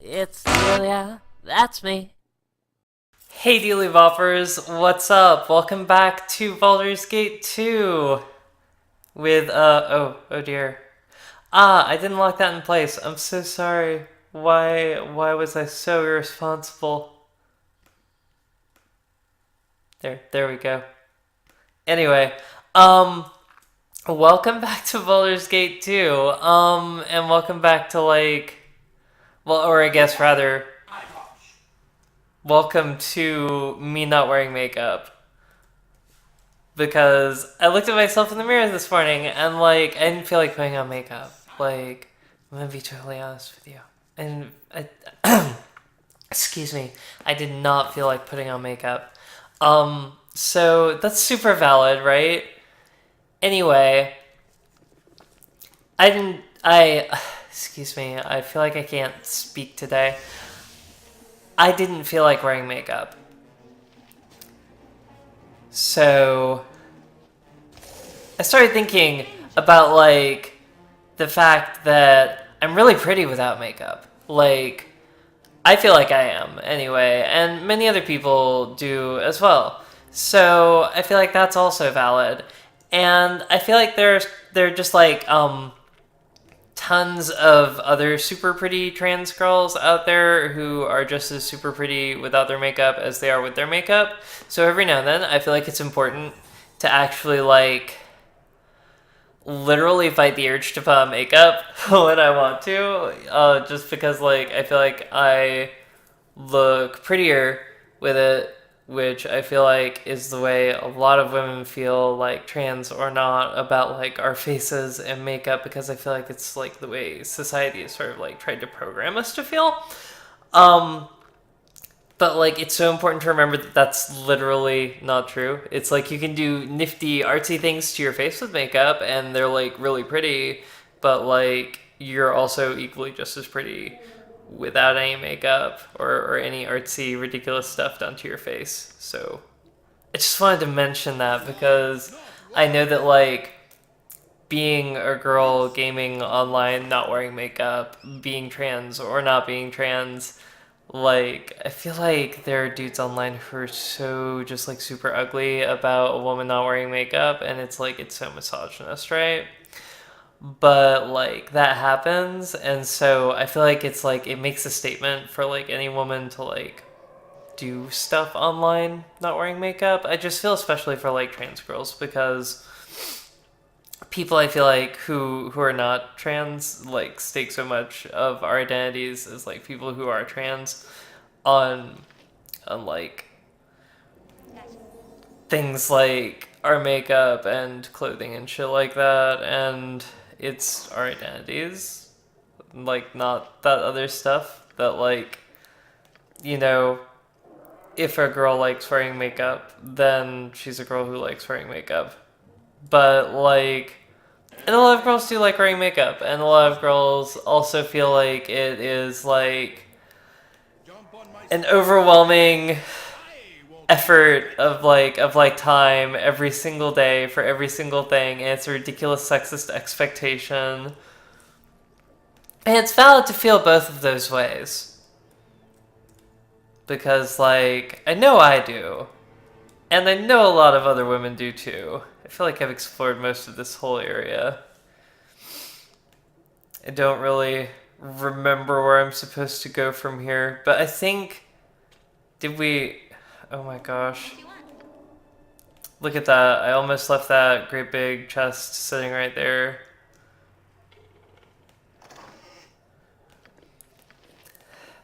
It's Delia. That's me. Hey Delia Boppers, what's up? Welcome back to Baldur's Gate 2 with, oh dear. I didn't lock that in place. I'm so sorry. Why was I so irresponsible? There we go. Anyway, um, welcome back to Baldur's Gate 2, and welcome back to, well, or I guess rather, welcome to me not wearing makeup. Because I looked at myself in the mirror this morning and I didn't feel like putting on makeup. I'm gonna be totally honest with you. And excuse me, I did not feel like putting on makeup. So that's super valid, right? Anyway, I didn't. Excuse me. I feel like I can't speak today. I didn't feel like wearing makeup. So I started thinking about the fact that I'm really pretty without makeup. I feel like I am anyway, and many other people do as well. So I feel like that's also valid. And I feel like there are just tons of other super pretty trans girls out there who are just as super pretty without their makeup as they are with their makeup. So every now and then I feel like it's important to actually literally fight the urge to put on makeup when I want to, just because I feel like I look prettier with it, which I feel like is the way a lot of women feel, like trans or not, about our faces and makeup, because I feel like it's the way society has sort of tried to program us to feel. Um, but it's so important to remember that that's literally not true. It's you can do nifty artsy things to your face with makeup and they're really pretty, but you're also equally just as pretty without any makeup or any artsy ridiculous stuff done to your face. So I just wanted to mention that because I know that being a girl gaming online, not wearing makeup, being trans or not being trans, I feel like there are dudes online who are so just super ugly about a woman not wearing makeup, and it's so misogynist, right? But that happens, and so I feel like it's it makes a statement for any woman to do stuff online not wearing makeup. I just feel especially for trans girls, because people I feel like who are not trans stake so much of our identities as people who are trans on on things like our makeup and clothing and shit like that, and it's our identities, not that other stuff that you know if a girl likes wearing makeup, then she's a girl who likes wearing makeup. But and a lot of girls do like wearing makeup, and a lot of girls also feel like it is an overwhelming effort of time every single day for every single thing, and it's a ridiculous sexist expectation. And it's valid to feel both of those ways. Because I know I do. And I know a lot of other women do too. I feel like I've explored most of this whole area. I don't really remember where I'm supposed to go from here, but I think... Did we... Oh my gosh. Look at that. I almost left that great big chest sitting right there.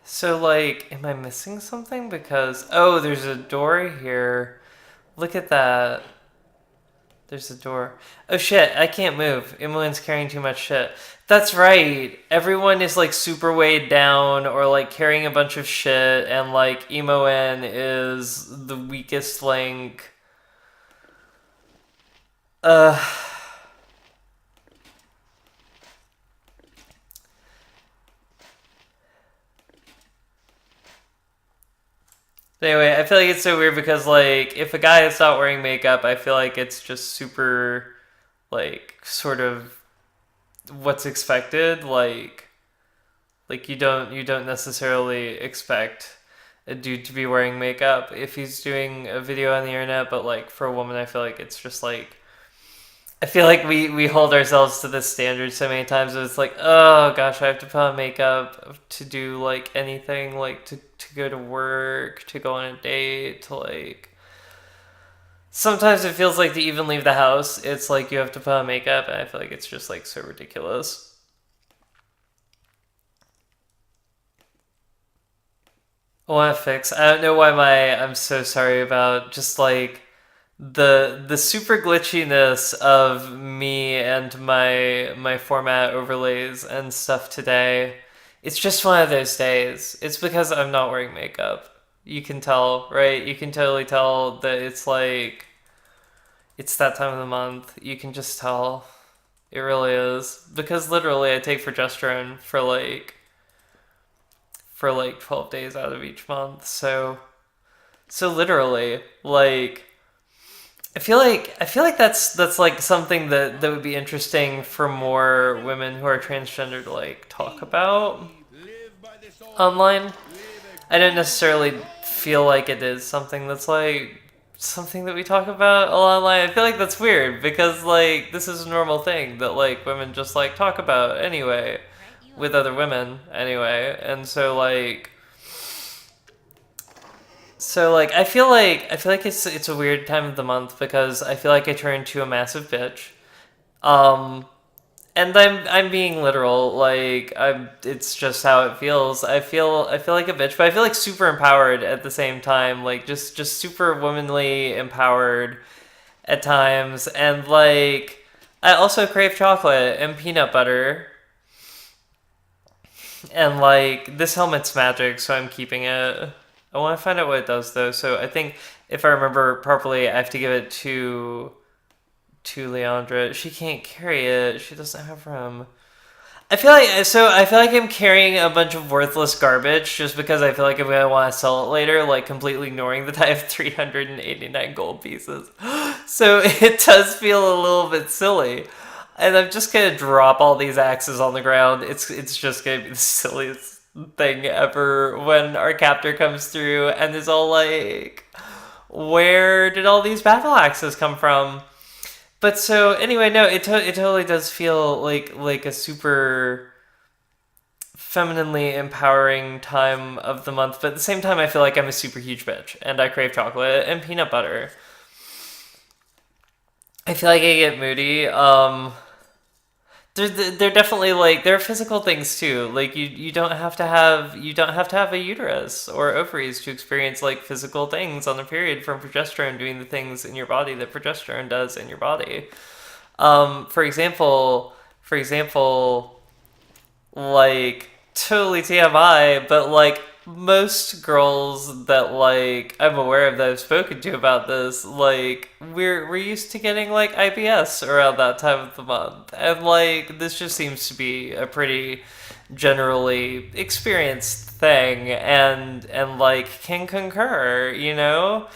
So, am I missing something? Because... Oh, there's a door here. Look at that. There's a door. Oh shit, I can't move. Imoen's carrying too much shit. That's right. Everyone is super weighed down or carrying a bunch of shit, and Imoen is the weakest link. Uh Anyway, I feel like it's so weird because if a guy is not wearing makeup, I feel like it's just super sort of what's expected. Like you don't necessarily expect a dude to be wearing makeup if he's doing a video on the internet, but like for a woman, I feel like it's just like I feel like we hold ourselves to this standard so many times that it's like, oh gosh, I have to put on makeup to do like anything, like to go to work, to go on a date, to like sometimes it feels like to even leave the house, it's like you have to put on makeup, and I feel like it's just like so ridiculous. I want to fix. I don't know why I'm so sorry about just like the super glitchiness of me and my format overlays and stuff today. It's just one of those days. It's because I'm not wearing makeup. You can tell, right? You can totally tell that it's like it's that time of the month. You can just tell. It really is. Because literally I take progesterone for like 12 days out of each month. So literally, like I feel like that's like something that would be interesting for more women who are transgender to like talk about online. I don't necessarily feel like it is something that's like something that we talk about a lot online. I feel like that's weird because like this is a normal thing that like women just like talk about anyway with other women anyway. And so like I feel like it's a weird time of the month because I feel like I turn into a massive bitch. Um and I'm being literal, like I'm it's just how it feels. I feel like a bitch, but I feel like super empowered at the same time, like just super womanly empowered at times. And like I also crave chocolate and peanut butter. And like this helmet's magic, so I'm keeping it. I want to find out what it does though. So I think if I remember properly, I have to give it to Leandra. She can't carry it. She doesn't have room. I feel like I'm carrying a bunch of worthless garbage just because I feel like I'm gonna want to sell it later, like completely ignoring that I have 389 gold pieces. So it does feel a little bit silly. And I'm just gonna drop all these axes on the ground. It's just gonna be the silliest thing ever when our captor comes through and is all like, "Where did all these battle axes come from?" But so anyway, no, it totally does feel like a super femininely empowering time of the month. But at the same time, I feel like I'm a super huge bitch, and I crave chocolate and peanut butter. I feel like I get moody. They're definitely like there are physical things too. Like you don't have to have a uterus or ovaries to experience like physical things on the period from progesterone doing the things in your body that progesterone does in your body. For example, like totally TMI, but like most girls that like I'm aware of that I've spoken to about this, like we're used to getting like IBS around that time of the month, and like this just seems to be a pretty generally experienced thing, and like can concur, you know.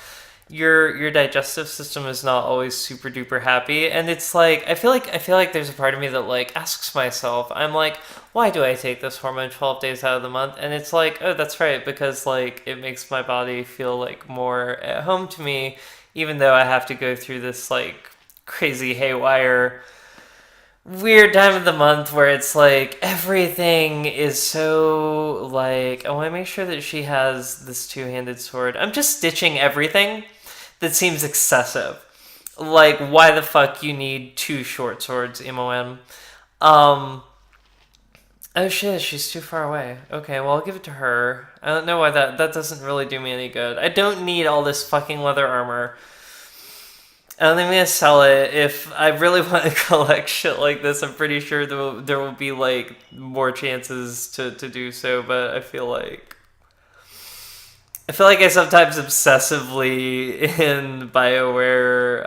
Your digestive system is not always super duper happy, and it's like I feel like there's a part of me that like asks myself, I'm like, why do I take this hormone 12 days out of the month? And it's like, oh, that's right, because like it makes my body feel like more at home to me, even though I have to go through this like crazy haywire weird time of the month where it's like everything is so like I want to make sure that she has this two-handed sword. I'm just stitching everything that seems excessive. Like why the fuck you need two short swords, MON? Um oh shit, she's too far away. Okay, well I'll give it to her. I don't know why that doesn't really do me any good. I don't need all this fucking leather armor. I don't think I'm gonna sell it. If I really want to collect shit like this, I'm pretty sure there will be like more chances to do so. But I feel like I sometimes obsessively in Bioware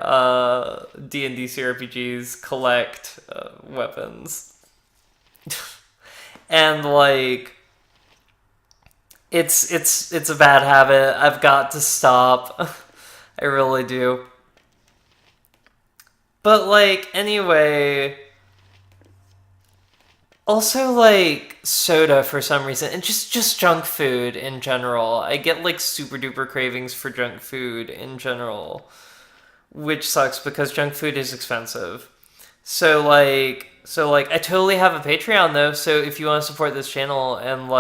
D&D CRPGs collect weapons, and like it's a bad habit. I've got to stop. I really do. But like anyway, Also, like soda for some reason, and just junk food in general. I get like super duper cravings for junk food in general, which sucks because junk food is expensive. So like I totally have a Patreon though, so if you want to support this channel and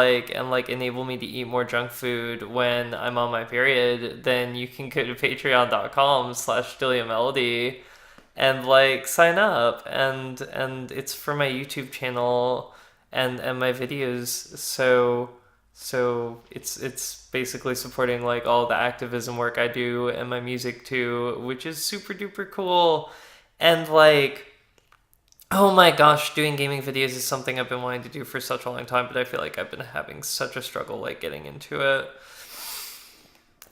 enable me to eat more junk food when I'm on my period, then you can go to patreon.com/Delia Melody and like sign up and it's for my YouTube channel and my videos. So it's basically supporting like all the activism work I do and my music too, which is super duper cool. And like, oh my gosh, doing gaming videos is something I've been wanting to do for such a long time, but I feel like I've been having such a struggle like getting into it.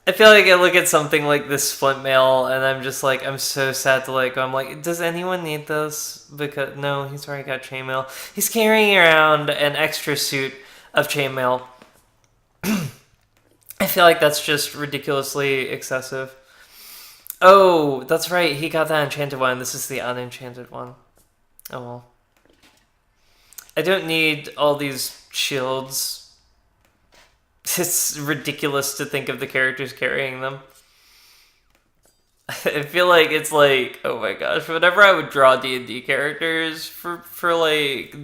I feel like I look at something like this Flint mail and I'm just like, I'm so sad to like go. I'm like, does anyone need this? Because no, he's already got chainmail. He's carrying around an extra suit of chainmail. I feel like that's just ridiculously excessive. Oh, that's right. He got that enchanted one. This is the unenchanted one. Oh well. I don't need all these shields. It's ridiculous to think of the characters carrying them. I feel like it's like, oh my gosh, whenever I would draw D&D characters for like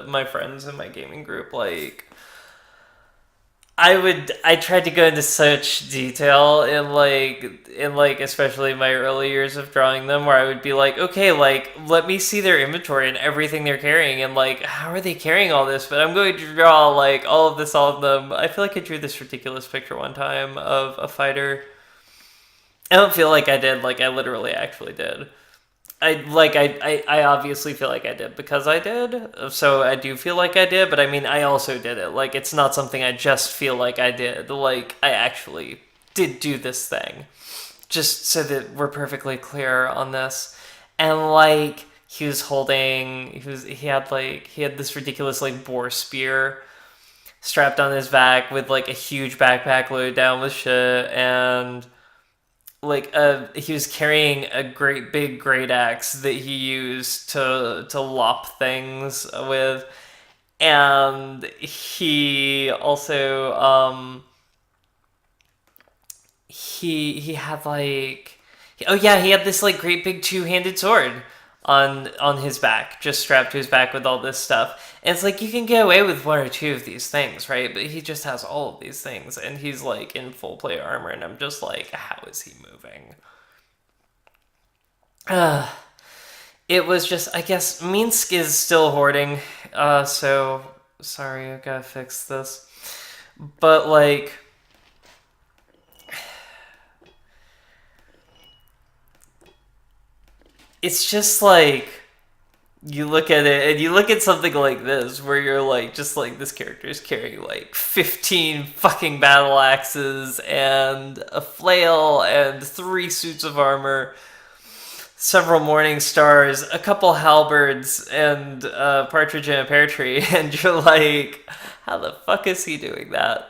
my friends in my gaming group, like I tried to go into such detail in like especially my early years of drawing them, where I would be like, okay, like let me see their inventory and everything they're carrying and like how are they carrying all this, but I'm going to draw like all of this on them. I feel like I drew this ridiculous picture one time of a fighter. I don't feel like I did, like I literally actually did. I obviously feel like I did because I did, so I do feel like I did, but I mean, I also did it. Like, it's not something I just feel like I did. Like, I actually did do this thing. Just so that we're perfectly clear on this. And, like, he had this ridiculous, like, boar spear strapped on his back with, like, a huge backpack loaded down with shit, and like he was carrying a great big great axe that he used to lop things with, and he also he had like, oh yeah, he had this like great big two-handed sword on his back, just strapped to his back with all this stuff. And it's like you can get away with one or two of these things, right? But he just has all of these things, and he's like in full plate armor, and I'm just like, how is he moving? It was just, I guess, Minsk is still hoarding, so sorry, I gotta fix this. But like, it's just like you look at it and you look at something like this where you're like, just like this character is carrying like 15 fucking battle axes and a flail and 3 suits of armor, several morning stars, a couple halberds, and a partridge in a pear tree, and you're like, how the fuck is he doing that?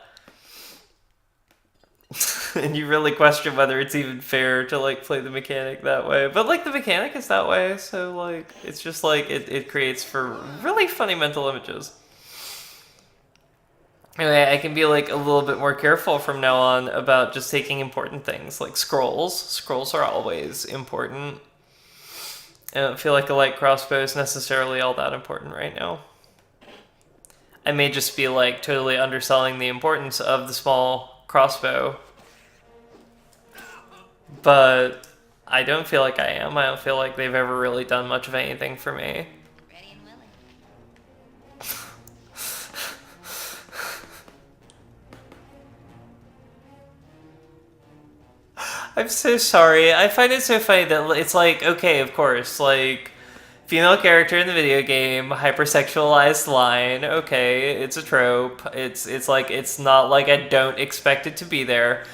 And you really question whether it's even fair to like play the mechanic that way. But like the mechanic is that way, so like it's just like it creates for really funny mental images. Anyway, I can be like a little bit more careful from now on about just taking important things like scrolls. Scrolls are always important. I don't feel like a light crossbow is necessarily all that important right now. I may just be like totally underselling the importance of the small crossbow, but I don't feel like I am. I don't feel like they've ever really done much of anything for me. Ready and willing. I'm so sorry. I find it so funny that it's like, okay, of course, like, female character in the video game, hypersexualized line, okay, it's a trope. It's like, it's not like I don't expect it to be there.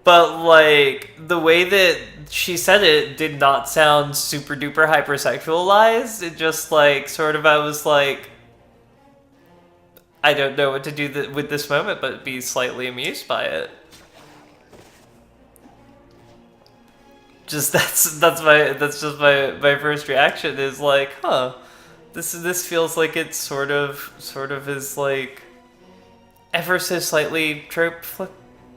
But, like, the way that she said it did not sound super duper hypersexualized. It just, like, sort of, I was like, I don't know what to do with this moment, but be slightly amused by it. Just that's just my first reaction is like, huh, This feels like it sort of is like ever so slightly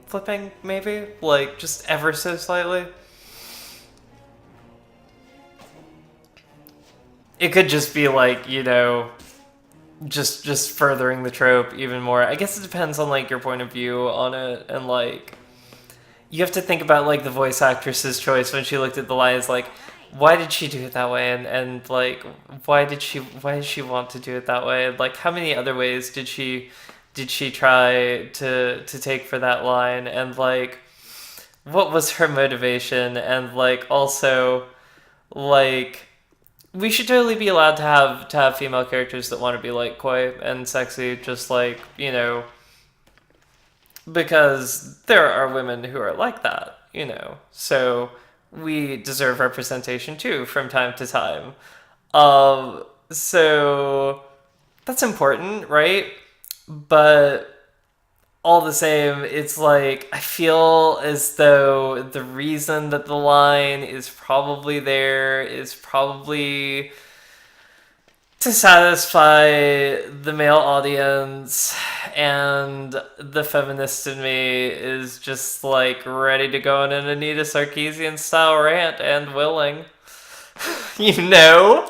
flipping, maybe? Like, just ever so slightly. It could just be like, just furthering the trope even more. I guess it depends on like your point of view on it, and like you have to think about like the voice actress's choice when she looked at the lines, like why did she do it that way, and like why did she want to do it that way, and like how many other ways did she try to take for that line, and like what was her motivation, and like also like we should totally be allowed to have female characters that want to be like coy and sexy, just like because there are women who are like that. So we deserve representation too from time to time. So that's important, right? But all the same, it's like I feel as though the reason that the line is probably there is probably to satisfy the male audience, and the feminist in me is just like ready to go in an Anita Sarkeesian style rant and willing. you know?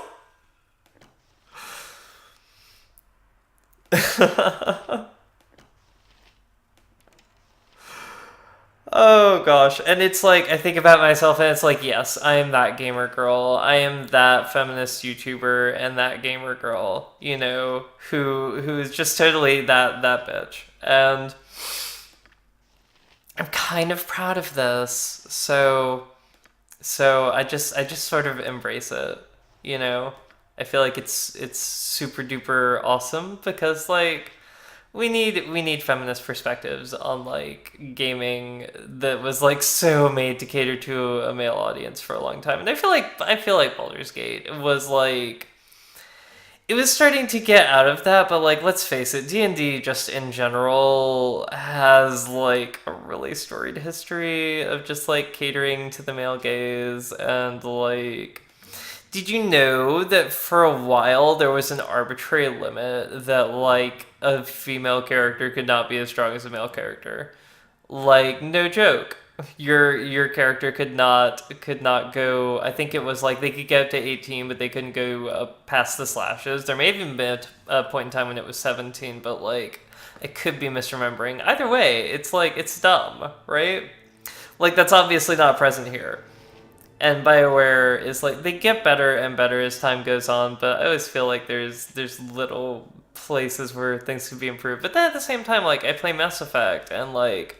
Oh gosh, and it's like I think about myself and it's like, yes, I am that gamer girl. I am that feminist YouTuber and that gamer girl, who is just totally that bitch. And I'm kind of proud of this. So I just sort of embrace it, you know. I feel like it's super duper awesome because like we need feminist perspectives on like gaming that was like so made to cater to a male audience for a long time. And I feel like Baldur's Gate was like it was starting to get out of that, but like let's face it, D&D just in general has like a really storied history of just like catering to the male gaze, and like did you know that for a while there was an arbitrary limit that like a female character could not be as strong as a male character? Like no joke. Your character could not go. I think it was like they could get up to 18, but they couldn't go past the slashes. There may have even been a point in time when it was 17, but like I could be misremembering. Either way, it's like it's dumb, right? Like that's obviously not present here. And BioWare is like they get better and better as time goes on, but I always feel like there's little places where things could be improved. But then at the same time, like I play Mass Effect, and like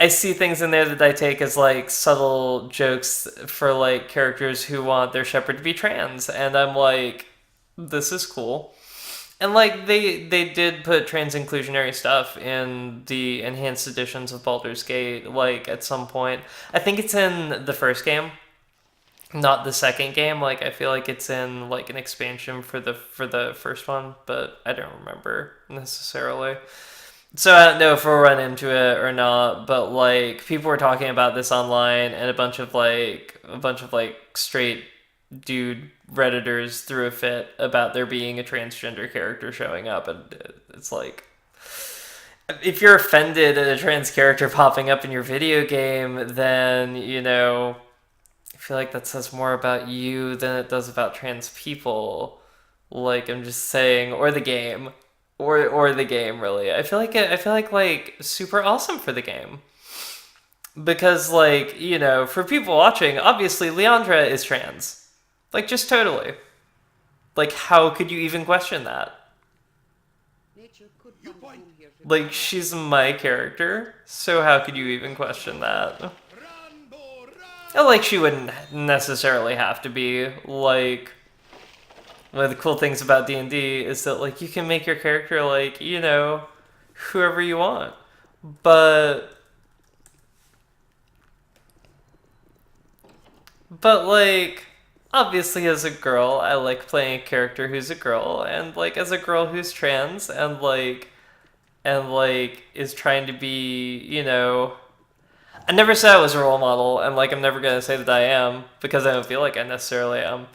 I see things in there that I take as like subtle jokes for like characters who want their shepherd to be trans, and I'm like, this is cool. And like they did put trans inclusionary stuff in the enhanced editions of Baldur's Gate, like at some point. I think it's in the first game, not the second game. Like I feel like it's in like an expansion for the first one, but I don't remember necessarily. So I don't know if we'll run into it or not, but like people were talking about this online, and a bunch of like straight dude redditors threw a fit about there being a transgender character showing up, and it's like if you're offended at a trans character popping up in your video game, then I feel like that says more about you than it does about trans people. Like I'm just saying, or the game, or the game. Really, I feel like super awesome for the game because like for people watching, obviously Leandra is trans, like just totally. Like how could you even question that? Like she's my character, so how could you even question that? Like she wouldn't necessarily have to be. Like one of the cool things about D&D is that like you can make your character like whoever you want, but like obviously as a girl I like playing a character who's a girl, and like as a girl who's trans and is trying to be I never said I was a role model, and like I'm never gonna say that I am because I don't feel like I necessarily am.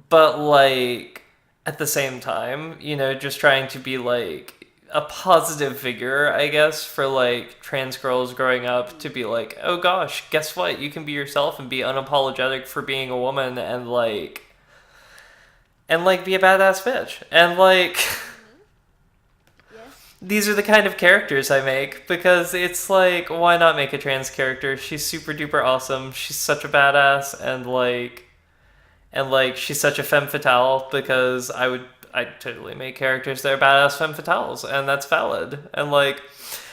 But like at the same time, just trying to be like a positive figure, I guess, for like trans girls growing up to be like, oh gosh, guess what? You can be yourself and be unapologetic for being a woman and be a badass bitch. And like Yes. these are the kind of characters I make because it's like, why not make a trans character? She's super duper awesome. She's such a badass and she's such a femme fatale because I'd totally make characters that are badass femme fatales, and that's valid. And like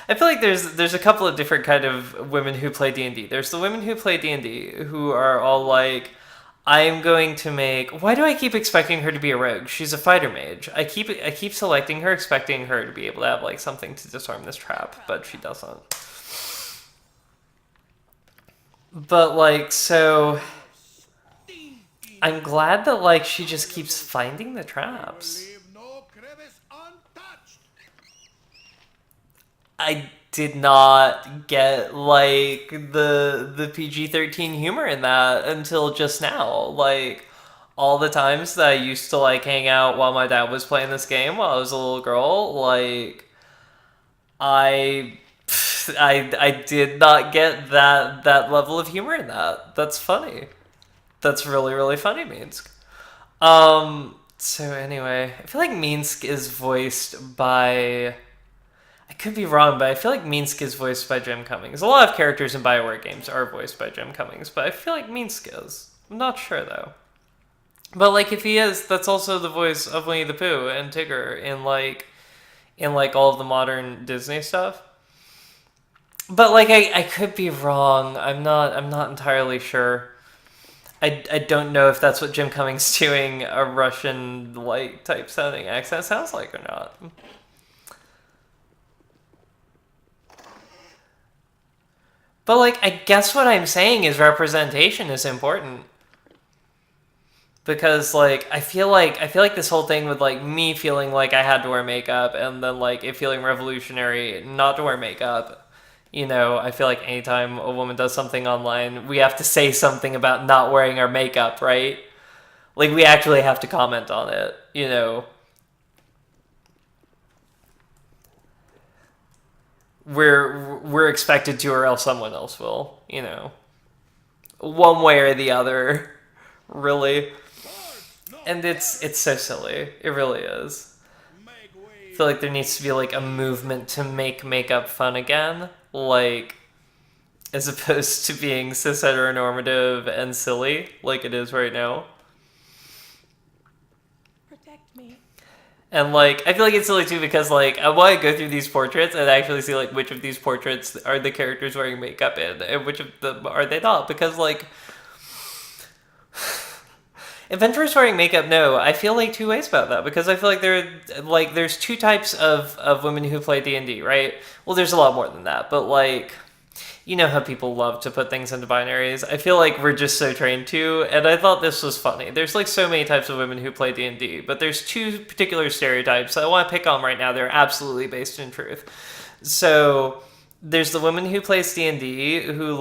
I feel like there's a couple of different kind of women who play D&D. There's the women who play D&D who are all like, I'm going to make. Why do I keep expecting her to be a rogue? She's a fighter mage. I keep selecting her, expecting her to be able to have like something to disarm this trap, but she doesn't. But like, so I'm glad that like she just keeps finding the traps. Leave no crevice untouched. I did not get like the PG-13 humor in that until just now. Like all the times that I used to like hang out while my dad was playing this game while I was a little girl, like I I did not get that level of humor in that. That's funny. That's really really funny, Minsk. So anyway, I feel like Minsk is voiced by. I could be wrong, but I feel like Minsk is voiced by Jim Cummings. A lot of characters in BioWare games are voiced by Jim Cummings, but I feel like Minsk is. I'm not sure though. But like if he is, that's also the voice of Winnie the Pooh and Tigger in all of the modern Disney stuff. But like I could be wrong. I'm not entirely sure. I don't know if that's what Jim Cummings doing a Russian like type sounding accent sounds like or not. But like I guess what I'm saying is representation is important. Because like I feel like this whole thing with like me feeling like I had to wear makeup and then like it feeling revolutionary not to wear makeup. I feel like anytime a woman does something online, we have to say something about not wearing our makeup, right? Like we actually have to comment on it. We're expected to, or else someone else will. One way or the other, really. And it's so silly. It really is. Make way. I feel like there needs to be like a movement to make makeup fun again, like as opposed to being cis heteronormative and silly like it is right now. Protect me. And like I feel like it's silly too because like I want to go through these portraits and actually see like which of these portraits are the characters wearing makeup in and which of them are they not, because like Adventurers wearing makeup, no. I feel like two ways about that because I feel like there's two types of women who play D&D, right? Well, there's a lot more than that, but like you know how people love to put things into binaries. I feel like we're just so trained to, and I thought this was funny. There's like so many types of women who play D&D, but there's two particular stereotypes I want to pick on right now. They're absolutely based in truth. So there's the woman who plays D&D who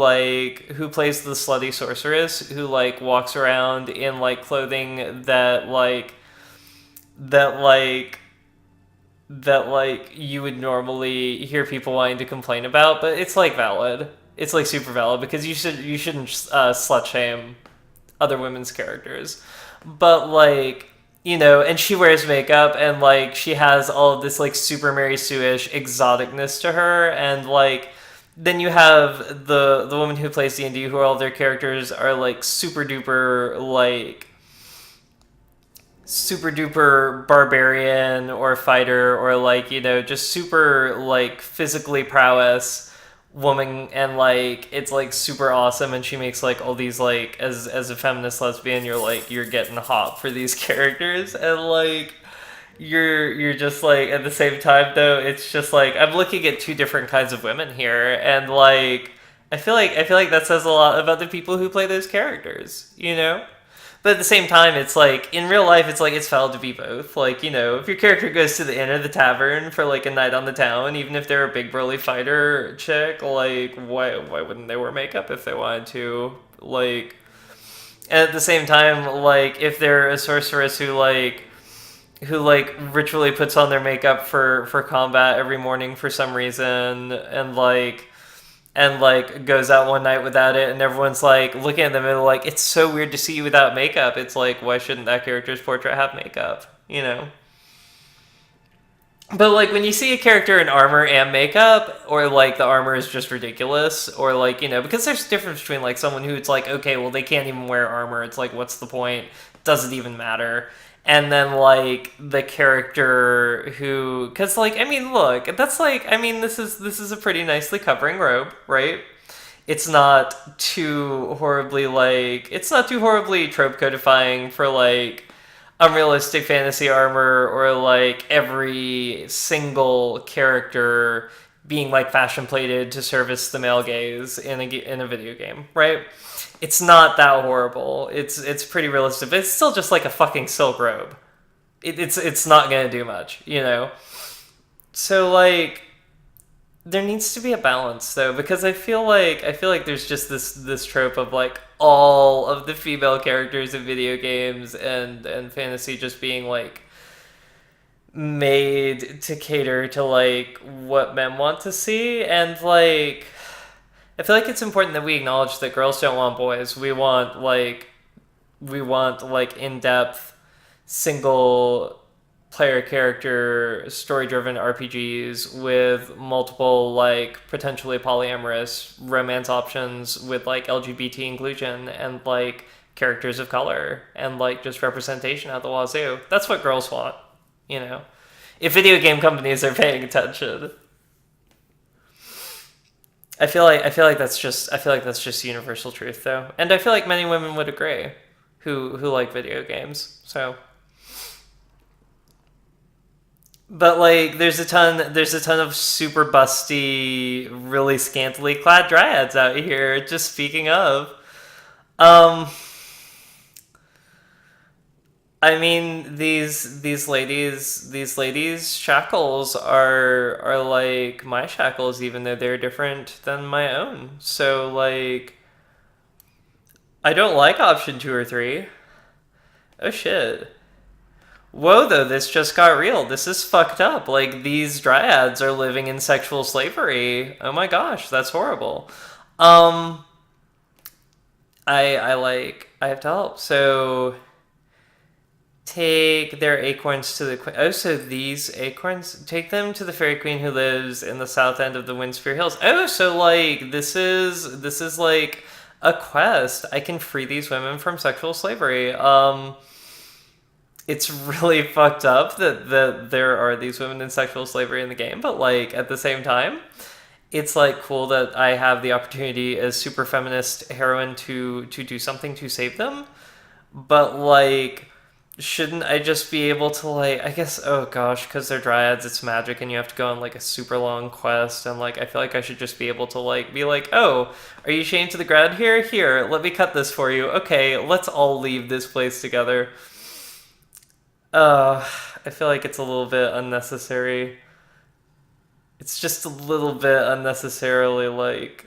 plays the slutty sorceress who like walks around in like clothing that you would normally hear people wanting to complain about, but it's like valid. It's like super valid because you shouldn't slut shame other women's characters. But like and she wears makeup and like she has all of this like super Mary Sue-ish exoticness to her, and like then you have the woman who plays D&D who all their characters are like super duper barbarian or fighter or like just super like physically prowess woman, and like it's like super awesome, and she makes like all these like as a feminist lesbian you're getting hot for these characters, and like you're just like at the same time though it's just like I'm looking at two different kinds of women here, and like I feel like that says a lot about the people who play those characters. But at the same time, it's like, in real life, it's like, it's valid to be both. Like, if your character goes to the inn or the tavern for, like, a night on the town, even if they're a big burly fighter chick, like, why wouldn't they wear makeup if they wanted to? Like, and at the same time, like, if they're a sorceress who, like, who like ritually puts on their makeup for combat every morning for some reason, and goes out one night without it, and everyone's like looking at them and like, it's so weird to see you without makeup. It's like, why shouldn't that character's portrait have makeup, you know? But like when you see a character in armor and makeup, or like the armor is just ridiculous, or like, you know, because there's a difference between like someone who it's like, okay, well they can't even wear armor, it's like, what's the point? Does it even matter? And then like the character who, because like, I mean, look, that's like, I mean, this is a pretty nicely covering robe, right? It's not too horribly like, it's not too horribly trope codifying for like unrealistic fantasy armor, or like every single character being like fashion plated to service the male gaze in a video game, right? It's not that horrible. It's pretty realistic, but it's still just like a fucking silk robe. It's not gonna do much, you know. So like there needs to be a balance though, because I feel like there's just this trope of like all of the female characters in video games and fantasy just being like made to cater to like what men want to see, and like I feel like it's important that we acknowledge that girls don't want boys. We want in-depth single player character story driven RPGs with multiple like potentially polyamorous romance options with like LGBT inclusion and like characters of color and like just representation at the wazoo. That's what girls want, you know. If video game companies are paying attention. I feel like that's just universal truth though. And I feel like many women would agree who like video games. So but like there's a ton of super busty, really scantily clad dryads out here. Just speaking of. Um I mean these ladies shackles are like my shackles, even though they're different than my own. So like I don't like option 2 or 3. Oh shit. Whoa, though, this just got real. This is fucked up. Like, these dryads are living in sexual slavery. Oh my gosh, that's horrible. Um, I have to help. So, take their acorns to the queen. Oh, so these acorns, take them to the fairy queen who lives in the south end of the Windsphere Hills. Oh, so like this is like a quest. I can free these women from sexual slavery. It's really fucked up that there are these women in sexual slavery in the game, but like at the same time, it's like cool that I have the opportunity as super feminist heroine to do something to save them. But like shouldn't I just be able to like, I guess, oh gosh, because they're dryads, it's magic and you have to go on like a super long quest, and like I feel like I should just be able to like be like, oh, are you chained to the ground here? Here, let me cut this for you. Okay, let's all leave this place together. uh I feel like it's a little bit unnecessary. It's just a little bit unnecessarily like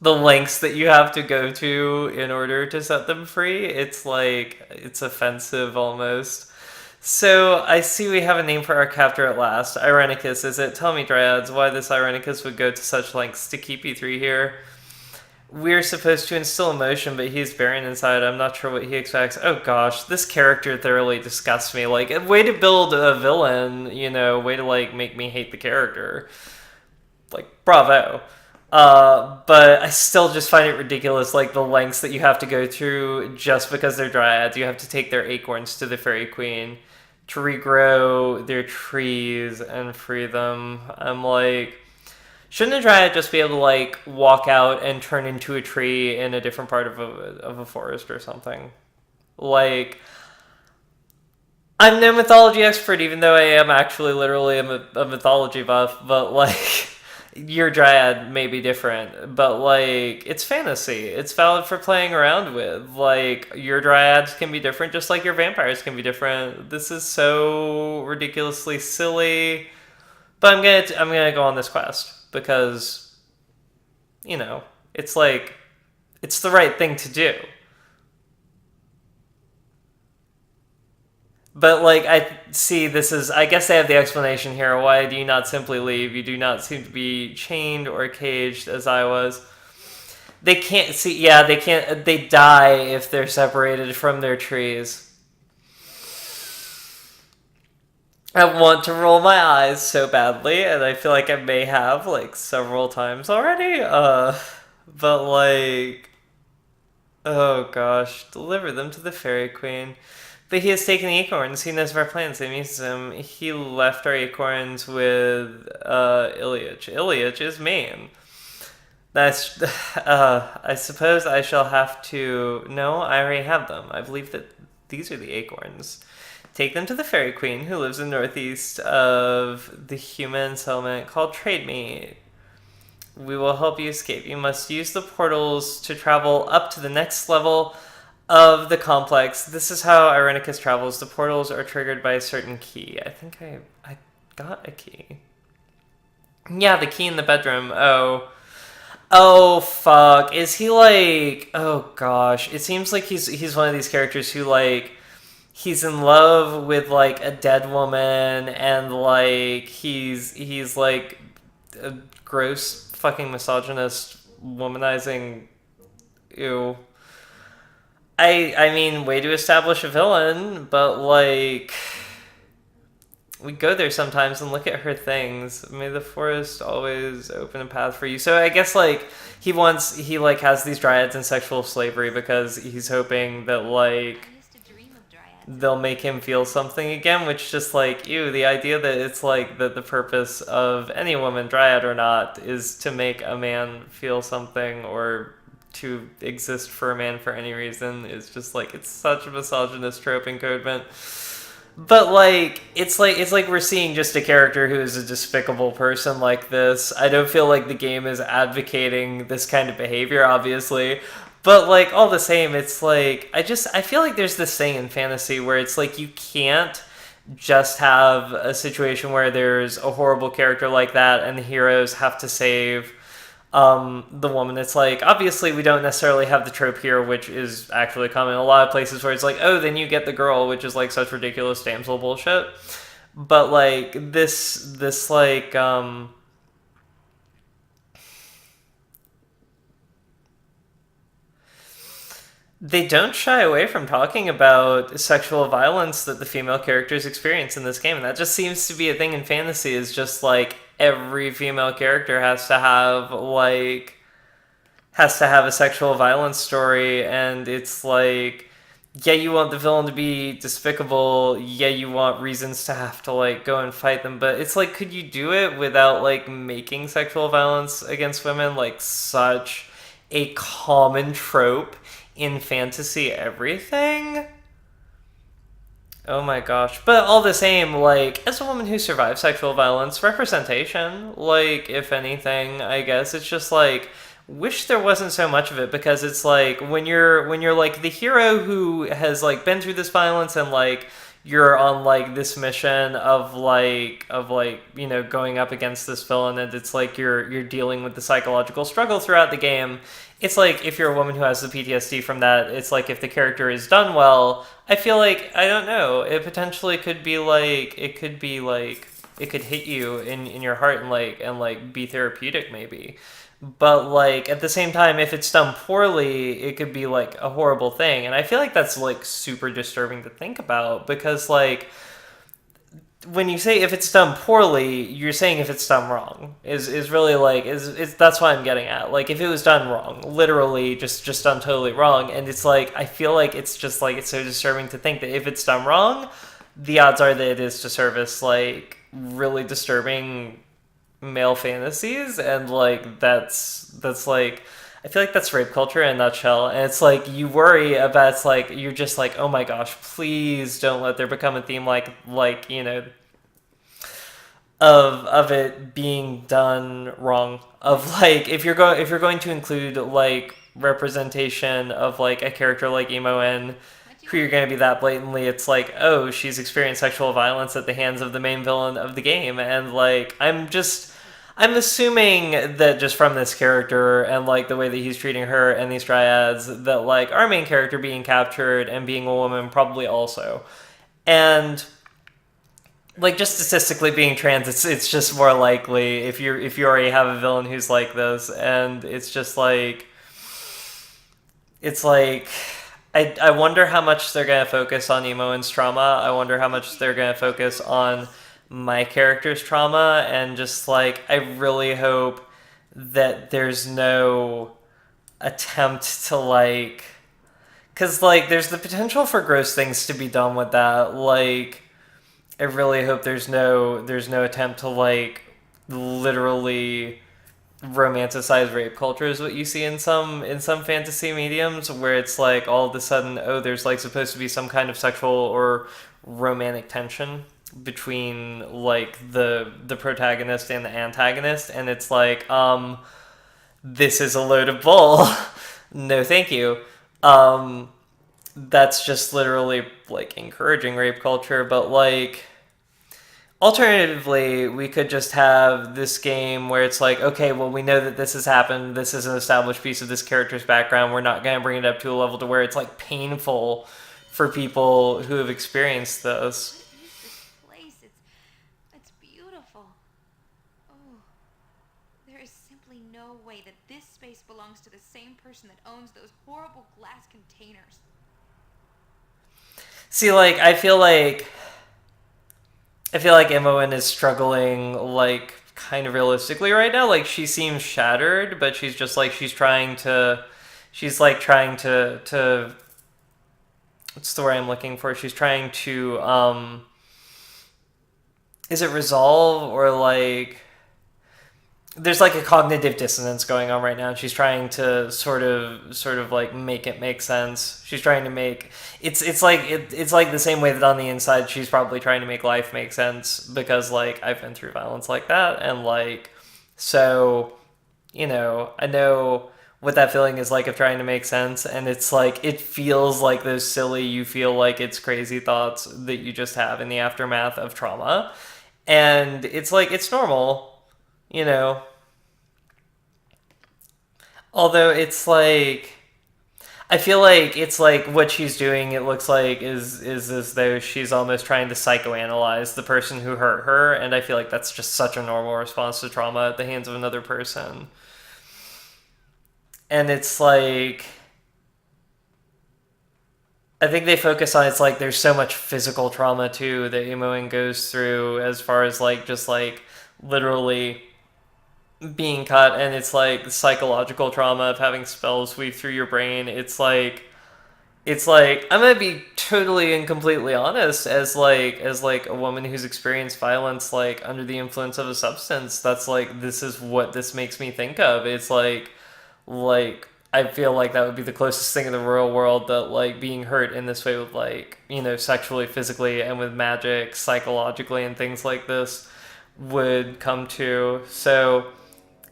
the lengths that you have to go to in order to set them free. It's like, it's offensive almost. So I see we have a name for our captor at last. Irenicus, is it? Tell me, Dryads, why this Irenicus would go to such lengths to keep you three here. We're supposed to instill emotion, but he's barren inside. I'm not sure what he expects. Oh gosh, this character thoroughly disgusts me. Like, a way to build a villain, you know, way to like make me hate the character. Like, bravo. But I still just find it ridiculous, like the lengths that you have to go through just because they're dryads. You have to take their acorns to the fairy queen to regrow their trees and free them. I'm like, shouldn't a dryad just be able to like walk out and turn into a tree in a different part of a forest or something? Like, I'm no mythology expert, even though I am actually literally a mythology buff, but like, your dryad may be different, but like, it's fantasy. It's valid for playing around with. Like, your dryads can be different just like your vampires can be different. This is so ridiculously silly. But I'm gonna go on this quest because, you know, it's like, it's the right thing to do. But like I see this is I guess they have the explanation here. Why do you not simply leave? You do not seem to be chained or caged as I was. They can't see yeah, they can't they die if they're separated from their trees. I want to roll my eyes so badly, and I feel like I may have like several times already. But like oh gosh, deliver them to the fairy queen. But he has taken the acorns. He knows of our plans. They use them. He left our acorns with Ilyich. Ilyich is mean. That's. I suppose I shall have to. No, I already have them. I believe that these are the acorns. Take them to the fairy queen who lives in northeast of the human settlement called Trade Me. We will help you escape. You must use the portals to travel up to the next level of the complex. This is how Irenicus travels. The portals are triggered by a certain key. I think I got a key. Yeah, the key in the bedroom. Oh fuck. Is he like oh gosh. It seems like he's one of these characters who like he's in love with like a dead woman and like he's like a gross fucking misogynist womanizing ew. I mean, way to establish a villain, but like we go there sometimes and look at her things. May the forest always open a path for you. So I guess like he like has these dryads in sexual slavery because he's hoping that like they'll make him feel something again, which just like ew, the idea that it's like that the purpose of any woman, dryad or not, is to make a man feel something or to exist for a man for any reason is just like it's such a misogynist trope in Codement. But like it's like we're seeing just a character who is a despicable person like this. I don't feel like the game is advocating this kind of behavior, obviously. But like all the same, it's like I feel like there's this thing in fantasy where it's like you can't just have a situation where there's a horrible character like that and the heroes have to save the woman. It's like obviously we don't necessarily have the trope here, which is actually common in a lot of places where it's like, oh, then you get the girl, which is like such ridiculous damsel bullshit. But like this like they don't shy away from talking about sexual violence that the female characters experience in this game, and that just seems to be a thing in fantasy. Is just like every female character has to have a sexual violence story, and it's like yeah, you want the villain to be despicable, yeah, you want reasons to have to like go and fight them, but it's like could you do it without like making sexual violence against women like such a common trope in fantasy everything? Oh my gosh. But all the same, like, as a woman who survived sexual violence, representation, like, if anything, I guess, it's just like, wish there wasn't so much of it, because it's like, when you're like the hero who has like been through this violence and like you're on like this mission of like you know going up against this villain, and it's like you're dealing with the psychological struggle throughout the game. It's like if you're a woman who has the PTSD from that, it's like if the character is done well, I feel like I don't know, it potentially could be like it could hit you in your heart and like be therapeutic maybe. But like at the same time, if it's done poorly, it could be like a horrible thing, and I feel like that's like super disturbing to think about, because like when you say if it's done poorly, you're saying if it's done wrong is really like is that's what I'm getting at. Like if it was done wrong, literally just done totally wrong, and it's like I feel like it's just like it's so disturbing to think that if it's done wrong, the odds are that it is to service like really disturbing male fantasies, and like that's like I feel like that's rape culture in a nutshell. And it's like you worry about, it's like you're just like, oh my gosh, please don't let there become a theme like you know of it being done wrong, of like if you're going to include like representation of like a character like Emo N, who you're going to be that blatantly, it's like, oh, she's experienced sexual violence at the hands of the main villain of the game, and like I'm assuming that just from this character and like the way that he's treating her and these dryads, that like our main character being captured and being a woman probably also. And like just statistically being trans, it's just more likely if you already have a villain who's like this, and it's just like it's like I wonder how much they're gonna focus on Emoen's trauma. I wonder how much they're gonna focus on my character's trauma, and just like I really hope that there's no attempt to like, because like there's the potential for gross things to be done with that. Like I really hope there's no attempt to like literally romanticize rape culture is what you see in some fantasy mediums, where it's like all of a sudden, oh, there's like supposed to be some kind of sexual or romantic tension between like the protagonist and the antagonist, and it's like this is a load of bull. No thank you. That's just literally like encouraging rape culture. But like alternatively, we could just have this game where it's like, okay, well, we know that this has happened. This is an established piece of this character's background. We're not going to bring it up to a level to where it's like painful for people who have experienced this. What is this place? It's beautiful. Oh, there is simply no way that this space belongs to the same person that owns those horrible glass containers. See, like, I feel like Emoen is struggling, like, kind of realistically right now. Like, she seems shattered, but she's just, like, she's trying to, what's the word I'm looking for? She's trying to, is it resolve, or, like, there's, like, a cognitive dissonance going on right now, and she's trying to sort of, like, make it make sense. She's trying to make, it's like the same way that on the inside she's probably trying to make life make sense, because, like, I've been through violence like that, and, like, so, you know, I know what that feeling is like of trying to make sense, and it's like, it feels like those silly, you feel like it's crazy thoughts that you just have in the aftermath of trauma, and it's like, it's normal. You know, although it's like, I feel like it's like what she's doing, it looks like, is as though she's almost trying to psychoanalyze the person who hurt her, and I feel like that's just such a normal response to trauma at the hands of another person. And it's like, I think they focus on, it's like there's so much physical trauma too that Emoen goes through, as far as like just like literally being cut, and it's like psychological trauma of having spells weave through your brain. It's like I'm gonna be totally and completely honest, as like a woman who's experienced violence like under the influence of a substance, that's like, this is what this makes me think of. It's like I feel like that would be the closest thing in the real world that like being hurt in this way with like, you know, sexually, physically, and with magic, psychologically, and things like this would come to. So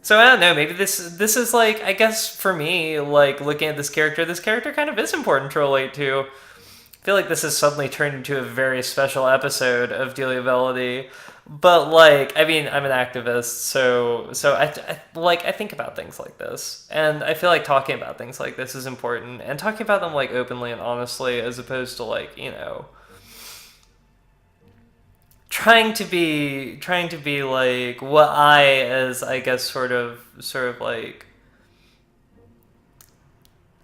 I don't know, maybe this is like, I guess for me, like looking at this character kind of is important to relate to. I feel like this has suddenly turned into a very special episode of Delia Melody. But like, I mean, I'm an activist, so I think about things like this, and I feel like talking about things like this is important, and talking about them like openly and honestly, as opposed to like, you know, trying to be like what I, as I guess sort of like,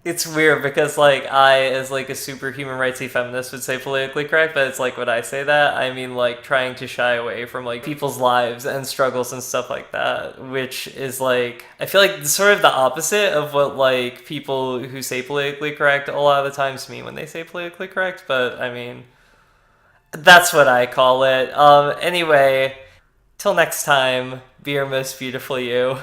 it's weird because like I, as like a super human rightsy feminist, would say politically correct, but it's like when I say that, I mean like trying to shy away from like people's lives and struggles and stuff like that, which is like, I feel like sort of the opposite of what like people who say politically correct a lot of the times mean when they say politically correct. But I mean, that's what I call it. Anyway, till next time, be your most beautiful you.